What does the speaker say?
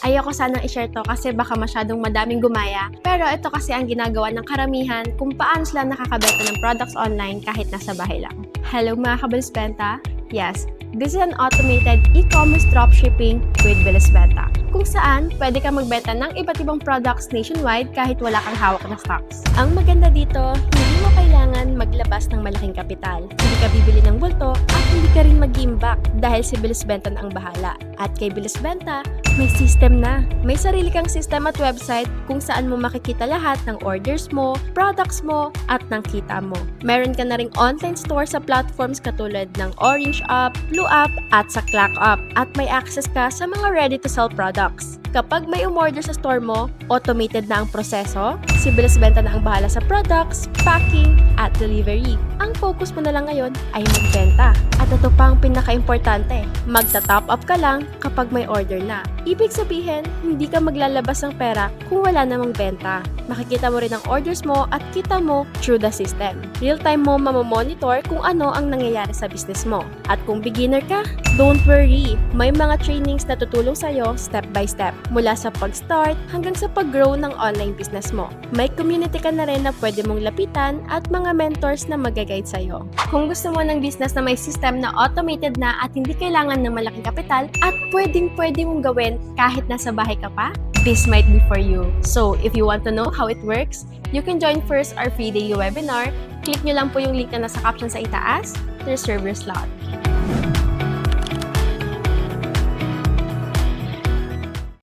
Ayoko sanang i-share to kasi baka masyadong madaming gumaya. Pero ito kasi ang ginagawa ng karamihan kung paano sila nakakabenta ng products online kahit nasa bahay lang. Hello mga kabalisbenta! Yes, this is an automated e-commerce dropshipping with Bilisbenta, kung saan pwede kang magbenta ng iba't ibang products nationwide kahit wala kang hawak na stocks. Ang maganda dito, hindi mo kailangan maglabas ng malaking kapital. Hindi ka bibili ng bulto at hindi ka rin mag-iimbak dahil si Bilisbenta na ang bahala. At kay Bilisbenta, may system na. May sarili kang system at website kung saan mo makikita lahat ng orders mo, products mo, at ng kita mo. Meron ka na ring online store sa platforms katulad ng Orange App, Blue App, at sa Clack App. At may access ka sa mga ready-to-sell products. Kapag may umorder sa store mo, automated na ang proseso. Si Bilisbenta na ang bahala sa products, packing, at delivery. Ang focus mo na lang ngayon ay magbenta. At ito pa ang pinaka-importante, magta-top up ka lang kapag may order na. Ibig sabihin, hindi ka maglalabas ng pera kung wala namang benta. Makikita mo rin ang orders mo at kita mo through the system. Real-time mo mamamonitor kung ano ang nangyayari sa business mo. At kung beginner ka, don't worry. May mga trainings na tutulong sa'yo step by step. Mula sa pag-start hanggang sa pag-grow ng online business mo. May community ka na rin na pwede mong lapitan at mga mentors na mag-guide sa'yo. Kung gusto mo ng business na may system na automated na at hindi kailangan ng malaking kapital at pwedeng-pwede mong gawin kahit nasa bahay ka pa, this might be for you. So, if you want to know how it works, you can join first our free daily webinar. Click nyo lang po yung link na nasa caption sa itaas to reserve your slot.